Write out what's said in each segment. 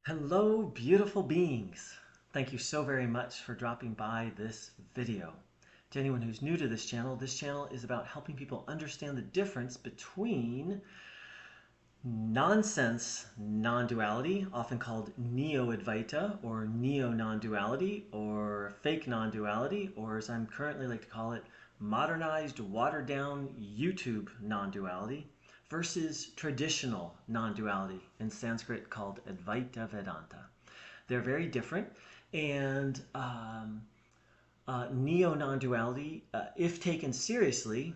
Hello, beautiful beings. Thank you so very much for dropping by this video. To anyone who's new to this channel is about helping people understand the difference between nonsense non-duality, often called Neo-advaita or Neo-Nonduality or fake non-duality, or as I'm currently like to call it, modernized, watered-down YouTube non-duality, versus traditional non-duality, in Sanskrit called Advaita Vedanta. They're very different, and neo-non-duality, if taken seriously,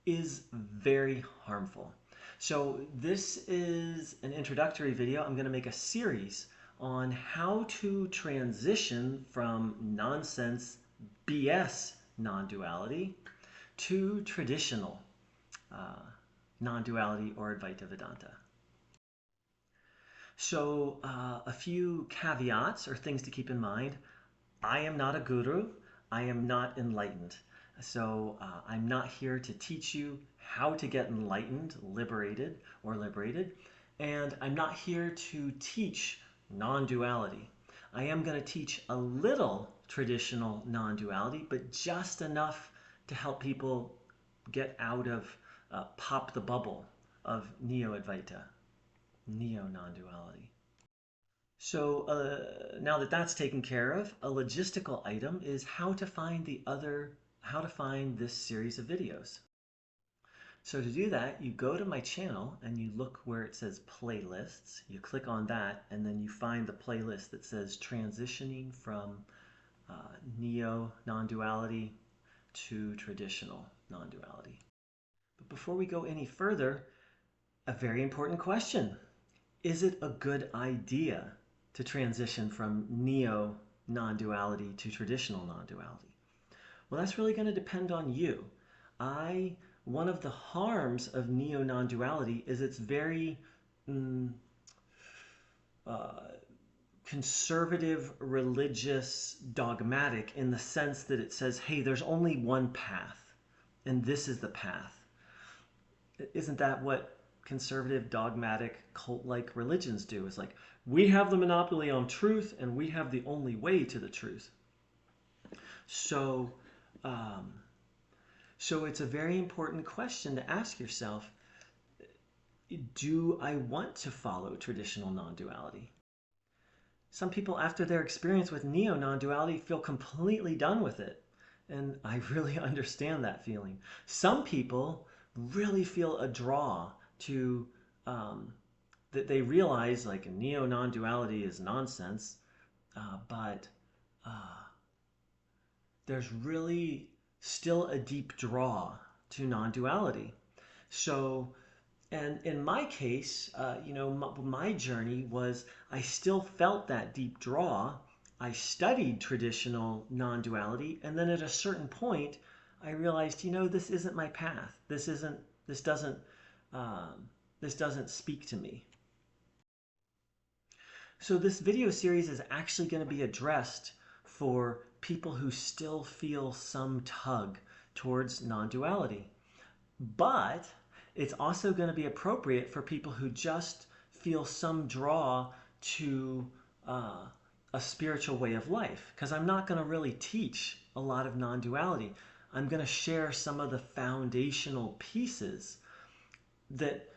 is very harmful. So this is an introductory video. I'm going to make a series on how to transition from nonsense BS non-duality to traditional uh, non-duality or Advaita Vedanta. So a few caveats or things to keep in mind. I am not a guru. I am not enlightened. So I'm not here to teach you how to get enlightened, liberated, or liberated. And I'm not here to teach non-duality. I am going to teach a little traditional non-duality, but just enough to help people get out of, pop the bubble of Neo-advaita, Neo-non-duality. So now that that's taken care of, a logistical item is how to find this series of videos. So to do that, you go to my channel and you look where it says playlists. You click on that and then you find the playlist that says transitioning from neo-non-duality to traditional non-duality. But before we go any further, a very important question. Is it a good idea to transition from neo-non-duality to traditional non-duality? Well, that's really going to depend on you. One of the harms of neo-non-duality is it's very conservative, religious, dogmatic in the sense that it says, hey, there's only one path, and this is the path. Isn't that what conservative, dogmatic, cult-like religions do? It's like, we have the monopoly on truth, and we have the only way to the truth. So, so it's a very important question to ask yourself, do I want to follow traditional non-duality? Some people, after their experience with neo-non-duality, feel completely done with it. And I really understand that feeling. Some people really feel a draw to, that they realize like neo-non-duality is nonsense, but there's really still a deep draw to non-duality. So, and in my case, my journey was I still felt that deep draw. I studied traditional non-duality, and then at a certain point, I realized, this isn't my path. This doesn't speak to me. So this video series is actually going to be addressed for people who still feel some tug towards non-duality. But it's also going to be appropriate for people who just feel some draw to a spiritual way of life. Because I'm not going to really teach a lot of non-duality. I'm going to share some of the foundational pieces that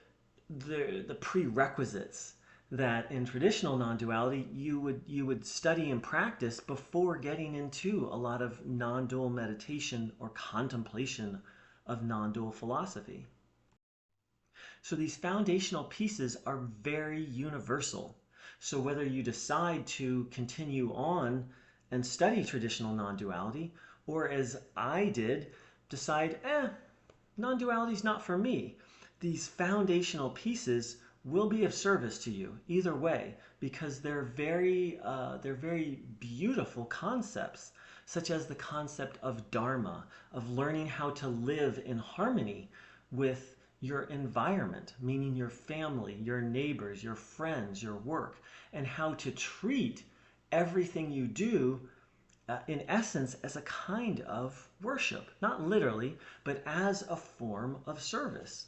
the prerequisites that in traditional non-duality you would study and practice before getting into a lot of non-dual meditation or contemplation of non-dual philosophy. So these foundational pieces are very universal. So whether you decide to continue on and study traditional non-duality, or as I did, decide, non-duality is not for me, these foundational pieces will be of service to you either way, because they're very beautiful concepts, such as the concept of dharma, of learning how to live in harmony with your environment, meaning your family, your neighbors, your friends, your work, and how to treat everything you do in essence as a kind of worship, not literally, but as a form of service.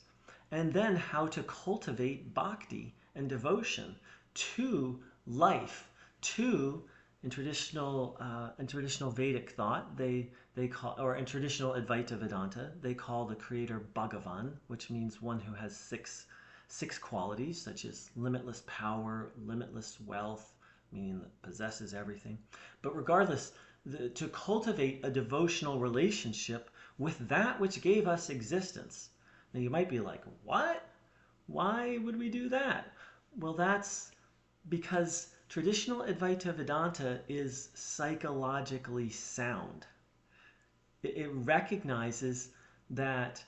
And then how to cultivate bhakti and devotion to life. Two, in traditional Vedic thought, they call, or in traditional Advaita Vedanta, they call the creator Bhagavan, which means one who has six qualities, such as limitless power, limitless wealth, meaning that possesses everything. But regardless, to cultivate a devotional relationship with that which gave us existence. Now you might be like, what? Why would we do that? Well, that's because traditional Advaita Vedanta is psychologically sound. It recognizes that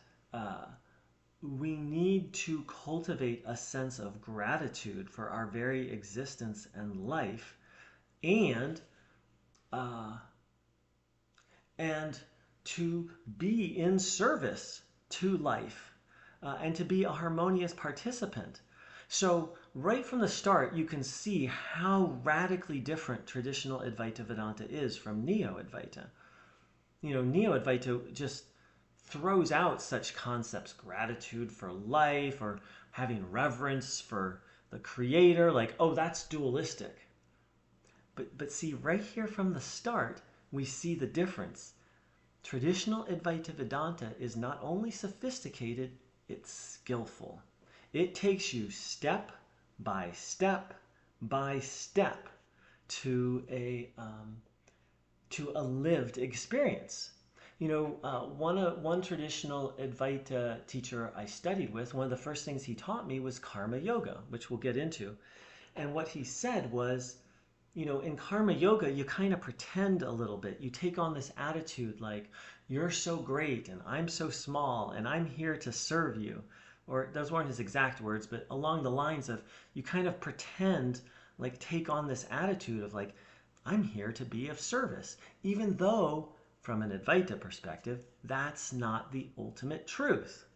we need to cultivate a sense of gratitude for our very existence and life, and uh, and to be in service to life, and to be a harmonious participant. So right from the start, you can see how radically different traditional Advaita Vedanta is from Neo-Advaita. Neo-Advaita just throws out such concepts, gratitude for life or having reverence for the creator, like, oh, that's dualistic. But see, right here from the start, we see the difference. Traditional Advaita Vedanta is not only sophisticated, it's skillful. It takes you step by step by step to a lived experience. One traditional Advaita teacher I studied with, one of the first things he taught me was karma yoga, which we'll get into. And what he said was, in karma yoga, you kind of pretend a little bit. You take on this attitude like, you're so great and I'm so small and I'm here to serve you. Or those weren't his exact words, but along the lines of, you kind of pretend, like take on this attitude of like, I'm here to be of service, even though from an Advaita perspective, that's not the ultimate truth.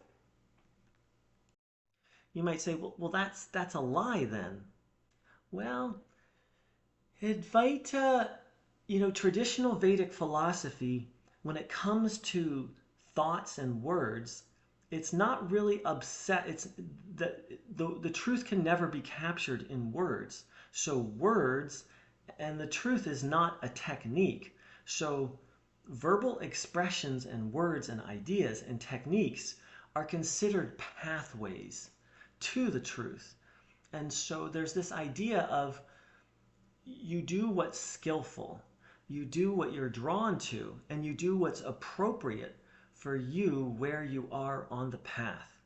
You might say, well, that's a lie then. Well, Advaita, traditional Vedic philosophy, when it comes to thoughts and words, it's not really upset. It's the truth can never be captured in words. So words, and the truth is not a technique. So verbal expressions and words and ideas and techniques are considered pathways to the truth. And so there's this idea of you do what's skillful, you do what you're drawn to, and you do what's appropriate for you where you are on the path.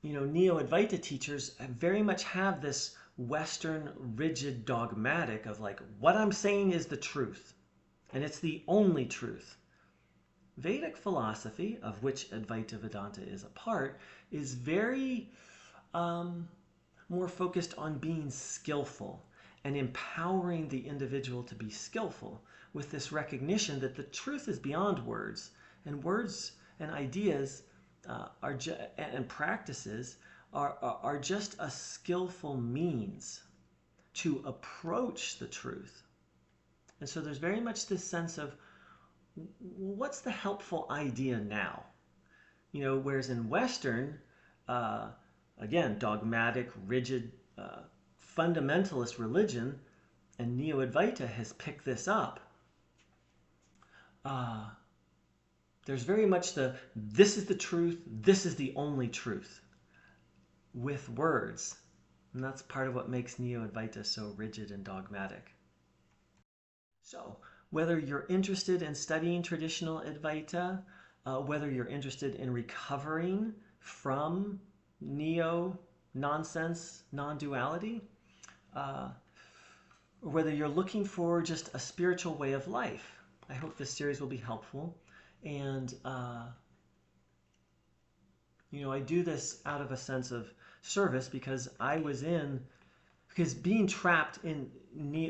Neo-Advaita teachers very much have this Western rigid dogmatic of like, what I'm saying is the truth, and it's the only truth. Vedic philosophy, of which Advaita Vedanta is a part, is very more focused on being skillful and empowering the individual to be skillful, with this recognition that the truth is beyond words, and words and ideas and practices are just a skillful means to approach the truth. And so there's very much this sense of, what's the helpful idea now? Whereas in Western, again, dogmatic, rigid, fundamentalist religion, and Neo-Advaita has picked this up. There's very much this is the truth, this is the only truth, with words. And that's part of what makes Neo-Advaita so rigid and dogmatic. So, whether you're interested in studying traditional Advaita, whether you're interested in recovering from nonsense, non-duality, or whether you're looking for just a spiritual way of life, I hope this series will be helpful. And, I do this out of a sense of service because being trapped in,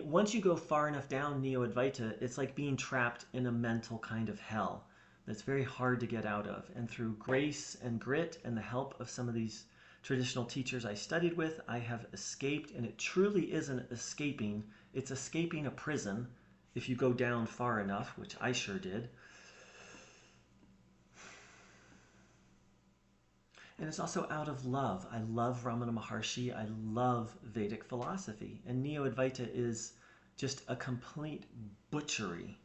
once you go far enough down Neo-Advaita, it's like being trapped in a mental kind of hell that's very hard to get out of. And through grace and grit and the help of some of these traditional teachers I studied with, I have escaped, and it truly isn't escaping. It's escaping a prison if you go down far enough, which I sure did. And it's also out of love. I love Ramana Maharshi. I love Vedic philosophy. And Neo-Advaita is just a complete butchery.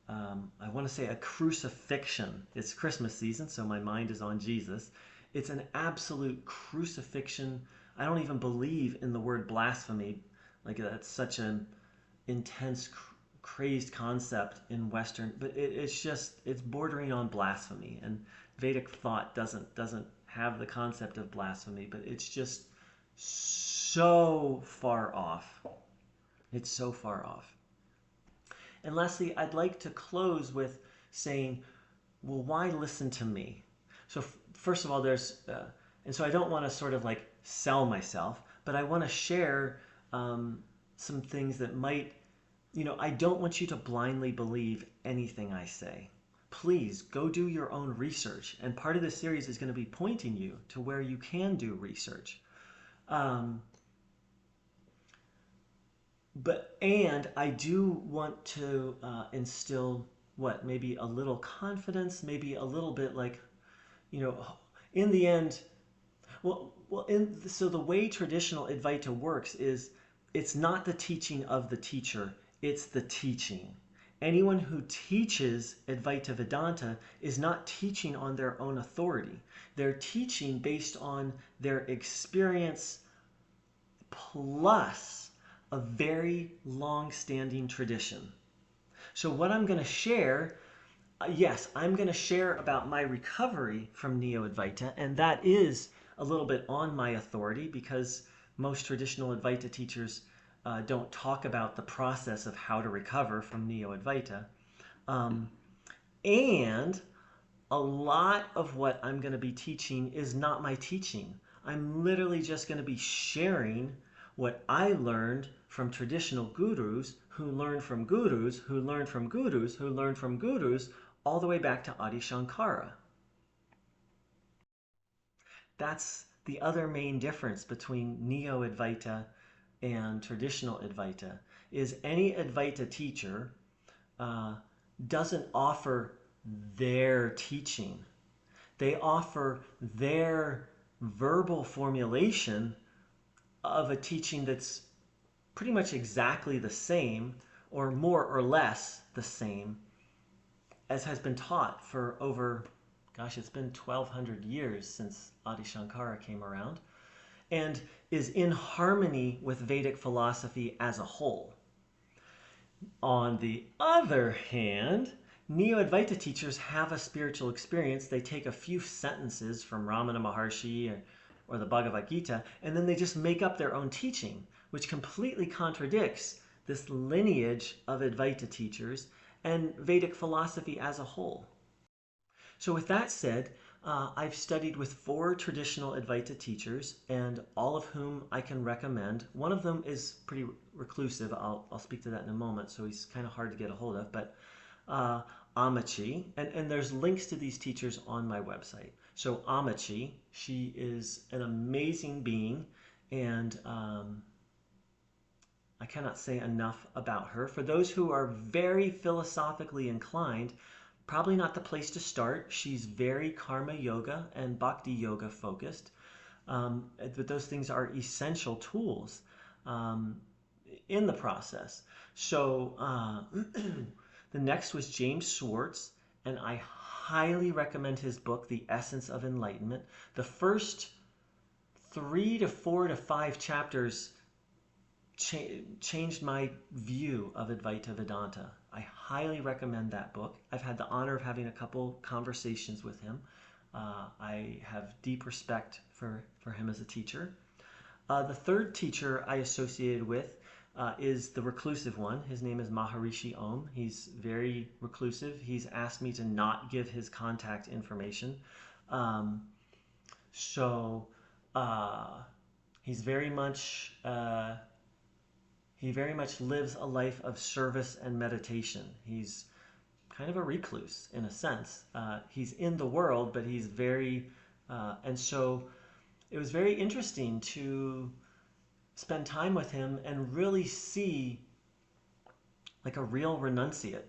I want to say a crucifixion. It's Christmas season, so my mind is on Jesus. It's an absolute crucifixion. I don't even believe in the word blasphemy. Like, that's such an intense, crazed concept in Western, but it's bordering on blasphemy. And Vedic thought doesn't have the concept of blasphemy, but it's just so far off. It's so far off. And lastly, I'd like to close with saying, well, why listen to me? So first of all, and so I don't want to sort of like sell myself, but I want to share some things that might, I don't want you to blindly believe anything I say. Please go do your own research. And part of this series is going to be pointing you to where you can do research. And I do want to instill maybe a little confidence, maybe a little bit like, in the end, so the way traditional Advaita works is it's not the teaching of the teacher, it's the teaching. Anyone who teaches Advaita Vedanta is not teaching on their own authority. They're teaching based on their experience plus a very long-standing tradition. So what I'm going to share, yes, I'm going to share about my recovery from Neo-Advaita, and that is a little bit on my authority because most traditional Advaita teachers don't talk about the process of how to recover from Neo-Advaita. And a lot of what I'm going to be teaching is not my teaching. I'm literally just going to be sharing what I learned from traditional gurus who learned from gurus who learned from gurus who learned from gurus all the way back to Adi Shankara. That's the other main difference between Neo-Advaita and traditional Advaita, is any Advaita teacher doesn't offer their teaching. They offer their verbal formulation of a teaching that's pretty much exactly the same, or more or less the same, as has been taught for over, it's been 1,200 years since Adi Shankara came around, and is in harmony with Vedic philosophy as a whole. On the other hand, Neo-Advaita teachers have a spiritual experience. They take a few sentences from Ramana Maharshi or the Bhagavad Gita, and then they just make up their own teaching, which completely contradicts this lineage of Advaita teachers and Vedic philosophy as a whole. So with that said, I've studied with 4 traditional Advaita teachers, and all of whom I can recommend. One of them is pretty reclusive. I'll speak to that in a moment, so he's kind of hard to get a hold of. But Amachi, and there's links to these teachers on my website. So Amachi, she is an amazing being, and I cannot say enough about her. For those who are very philosophically inclined, probably not the place to start. She's very karma yoga and bhakti yoga focused. But those things are essential tools in the process. So the next was James Swartz, and I highly recommend his book, The Essence of Enlightenment. The first 3 to 4 to 5 chapters changed my view of Advaita Vedanta. I highly recommend that book. I've had the honor of having a couple conversations with him. I have deep respect for him as a teacher. The third teacher I associated with is the reclusive one. His name is Maharishi Om. He's very reclusive. He's asked me to not give his contact information. He's very much... He very much lives a life of service and meditation. He's kind of a recluse in a sense. He's in the world, but he's very... and so it was very interesting to spend time with him and really see like a real renunciate.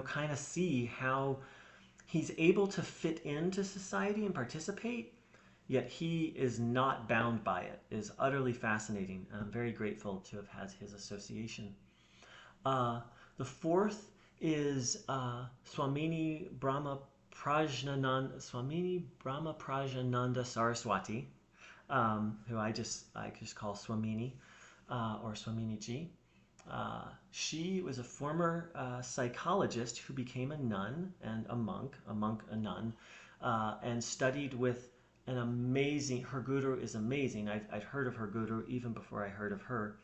Kind of see how he's able to fit into society and participate, yet he is not bound by it. It is utterly fascinating. I'm very grateful to have had his association. The fourth is Swamini Brahma Prajnananda Saraswati, who I just call Swamini or Swamini Ji. She was a former psychologist who became a nun and a monk, a nun, and studied with an amazing, her guru is amazing. I'd heard of her guru even before I heard of her.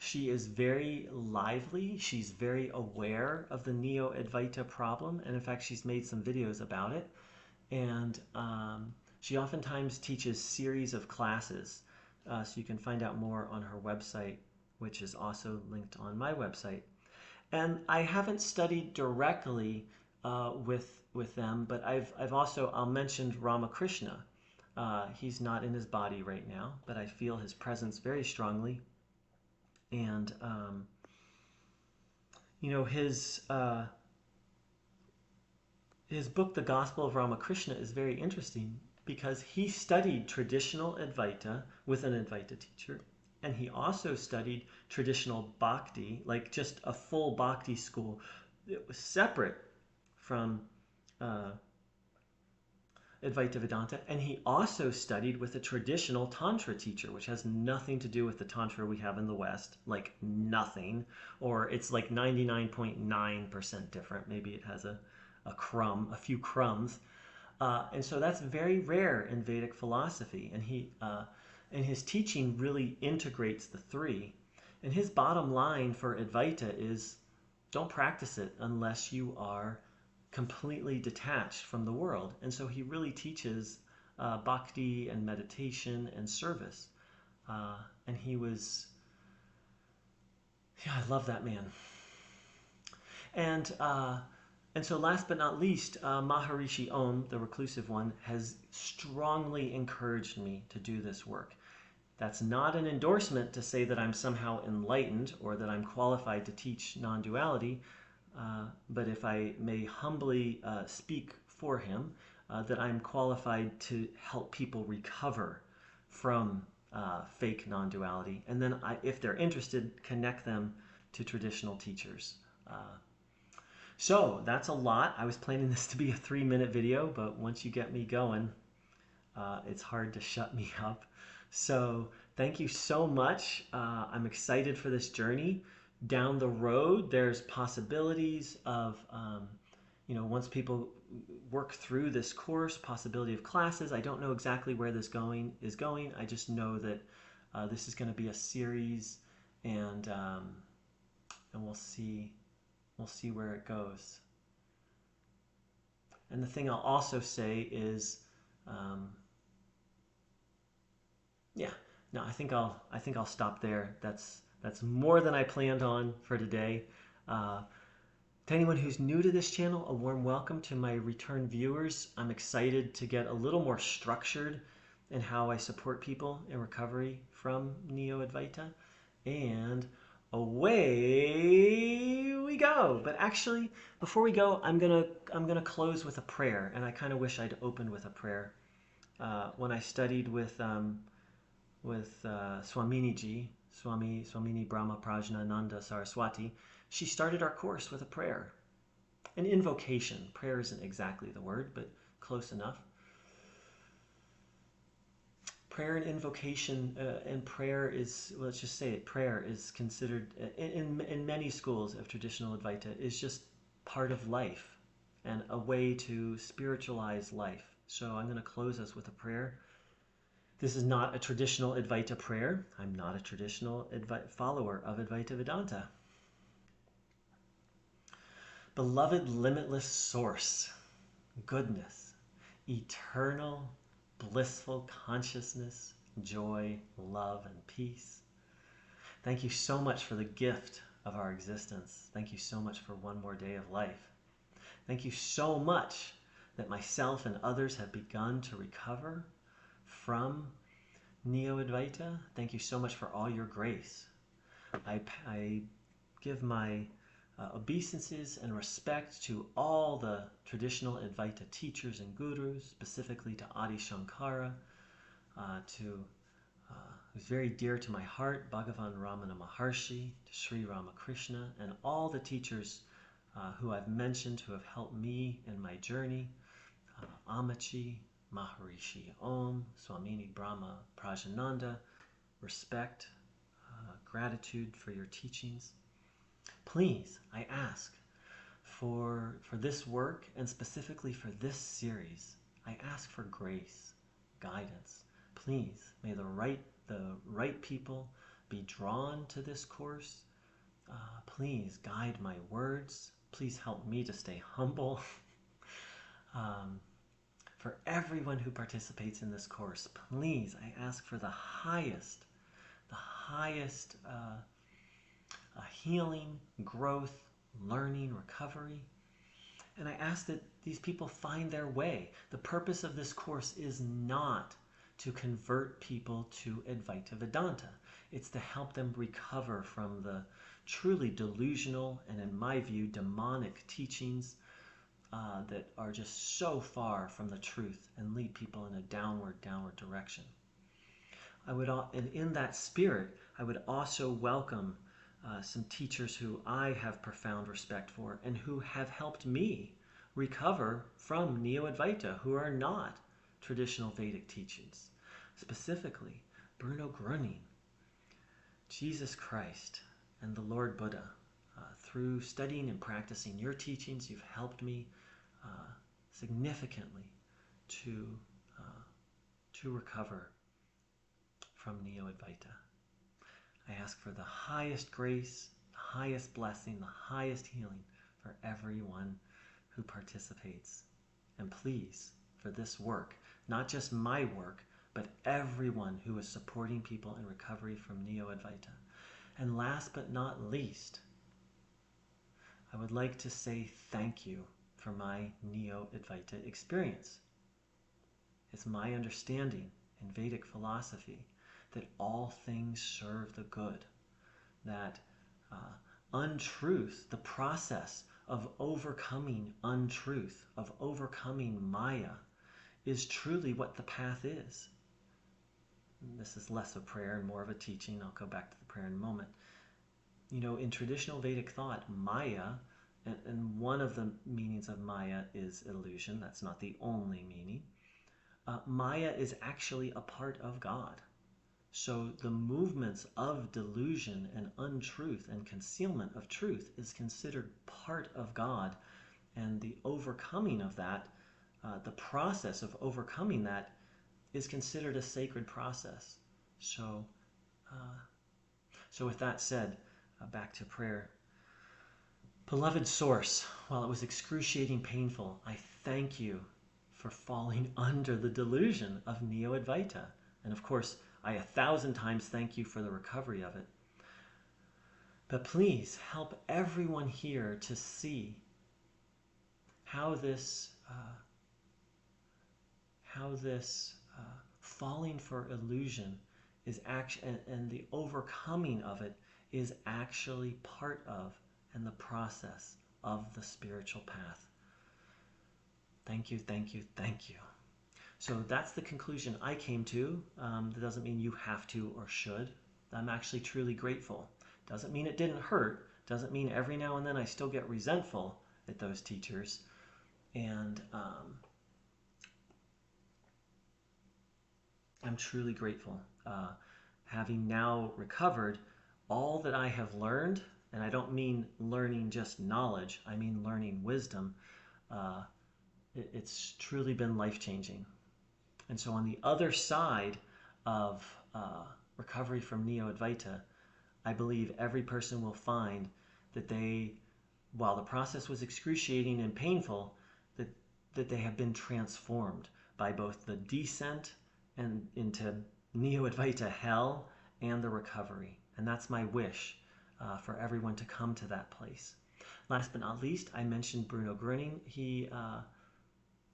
She is very lively. She's very aware of the Neo-advaita problem. And in fact, she's made some videos about it. And she oftentimes teaches series of classes. So you can find out more on her website, which is also linked on my website. And I haven't studied directly with them, but I'll mention Ramakrishna. He's not in his body right now, but I feel his presence very strongly. And his book, The Gospel of Ramakrishna, is very interesting because he studied traditional Advaita with an Advaita teacher, and he also studied traditional bhakti, like just a full bhakti school. It was separate from Advaita Vedanta, and he also studied with a traditional Tantra teacher, which has nothing to do with the Tantra we have in the West, like nothing, or it's like 99.9% different. Maybe it has a few crumbs. And so that's very rare in Vedic philosophy, and his teaching really integrates the three. And his bottom line for Advaita is don't practice it unless you are completely detached from the world. And so he really teaches bhakti and meditation and service. And he was, I love that man. And so last but not least, Maharishi Om, the reclusive one, has strongly encouraged me to do this work. That's not an endorsement to say that I'm somehow enlightened or that I'm qualified to teach non-duality. But if I may humbly speak for him, that I'm qualified to help people recover from fake non-duality. And then if they're interested, connect them to traditional teachers. So that's a lot. I was planning this to be a 3-minute video, but once you get me going, it's hard to shut me up. So thank you so much. I'm excited for this journey. Down the road, there's possibilities of, once people work through this course, possibility of classes. I don't know exactly where this is going. I just know that this is going to be a series, and we'll see where it goes. And the thing I'll also say is, I think I'll stop there. That's more than I planned on for today. To anyone who's new to this channel, a warm welcome. To my return viewers, I'm excited to get a little more structured in how I support people in recovery from Neo-advaita. And away we go. But actually, before we go, I'm gonna close with a prayer, and I kind of wish I'd opened with a prayer. When I studied with Swamini Ji, Swamini Brahma Prajnananda Saraswati, she started our course with a prayer, an invocation. Prayer isn't exactly the word, but close enough. Prayer and invocation, and prayer is, let's just say it, prayer is considered, in many schools of traditional Advaita, is just part of life and a way to spiritualize life. So I'm going to close us with a prayer. This is not a traditional Advaita prayer. I'm not a traditional follower of Advaita Vedanta. Beloved limitless source, goodness, eternal, blissful consciousness, joy, love, and peace. Thank you so much for the gift of our existence. Thank you so much for one more day of life. Thank you so much that myself and others have begun to recover from Neo-advaita. Thank you so much for all your grace. I give my Obeisances and respect to all the traditional Advaita teachers and gurus, specifically to Adi Shankara, who's very dear to my heart, Bhagavan Ramana Maharshi, to Sri Ramakrishna, and all the teachers who I've mentioned who have helped me in my journey, Amachi, Maharishi Om, Swamini Brahma Prajananda, respect, gratitude for your teachings. Please, I ask for this work and specifically for this series, I ask for grace, guidance. Please, may the right people be drawn to this course. Please guide my words. Please help me to stay humble. For everyone who participates in this course, please, I ask for the highest healing, growth, learning, recovery. And I ask that these people find their way. The purpose of this course is not to convert people to Advaita Vedanta. It's to help them recover from the truly delusional and, in my view, demonic teachings that are just so far from the truth and lead people in a downward direction. And in that spirit, I would also welcome some teachers who I have profound respect for and who have helped me recover from Neo-Advaita, who are not traditional Vedic teachings. Specifically, Bruno Gröning, Jesus Christ, and the Lord Buddha. Through studying and practicing your teachings, you've helped me significantly to recover from Neo-Advaita. I ask for the highest grace, the highest blessing, the highest healing for everyone who participates. And please, for this work, not just my work, but everyone who is supporting people in recovery from Neo-Advaita. And last but not least, I would like to say thank you for my Neo-Advaita experience. It's my understanding in Vedic philosophy that all things serve the good, that untruth, the process of overcoming untruth, of overcoming Maya, is truly what the path is. This is less of prayer and more of a teaching. I'll go back to the prayer in a moment. You know, in traditional Vedic thought, Maya, and one of the meanings of Maya is illusion. That's not the only meaning. Maya is actually a part of God. So the movements of delusion and untruth and concealment of truth is considered part of God, and the overcoming of that, the process of overcoming that, is considered a sacred process. So with that said, back to prayer. Beloved Source, while it was excruciating painful, I thank you for falling under the delusion of Neo-Advaita. And of course, I 1,000 times thank you for the recovery of it. But please help everyone here to see how this falling for illusion is actually, and the overcoming of it is actually part of and the process of the spiritual path. Thank you, thank you, thank you. So that's the conclusion I came to. That doesn't mean you have to or should. I'm actually truly grateful. Doesn't mean it didn't hurt. Doesn't mean every now and then I still get resentful at those teachers. And I'm truly grateful. Having now recovered, all that I have learned, and I don't mean learning just knowledge, I mean learning wisdom, it's truly been life-changing. And so on the other side of recovery from Neo-Advaita, I believe every person will find that they, while the process was excruciating and painful, that they have been transformed by both the descent and into Neo-Advaita hell and the recovery. And that's my wish for everyone to come to that place. Last but not least, I mentioned Bruno Gröning.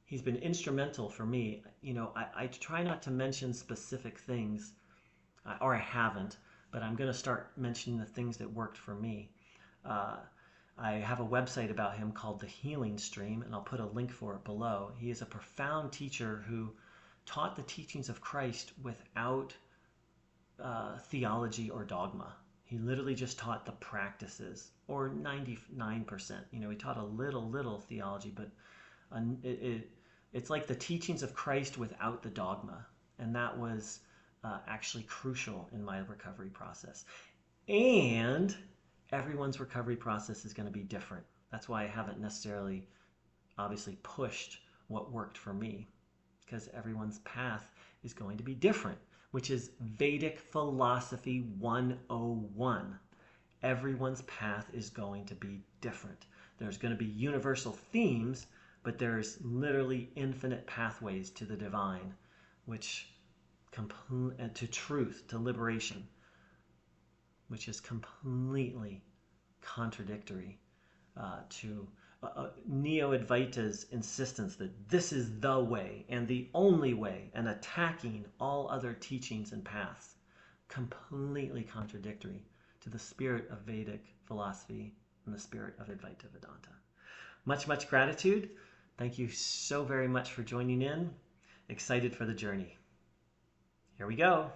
He's been instrumental for me. You know, I try not to mention specific things, or I haven't, but I'm going to start mentioning the things that worked for me. I have a website about him called The Healing Stream, and I'll put a link for it below. He is a profound teacher who taught the teachings of Christ without theology or dogma. He literally just taught the practices, or 99%. You know, he taught a little theology, but it's like the teachings of Christ without the dogma. And that was actually crucial in my recovery process. And everyone's recovery process is going to be different. That's why I haven't necessarily, obviously, pushed what worked for me, because everyone's path is going to be different, which is Vedic Philosophy 101. Everyone's path is going to be different. There's going to be universal themes, but there's literally infinite pathways to the divine, which to truth, to liberation, which is completely contradictory to Neo-advaita's insistence that this is the way and the only way, and attacking all other teachings and paths. Completely contradictory to the spirit of Vedic philosophy and the spirit of Advaita Vedanta. Much gratitude. Thank you so very much for joining in. Excited for the journey. Here we go.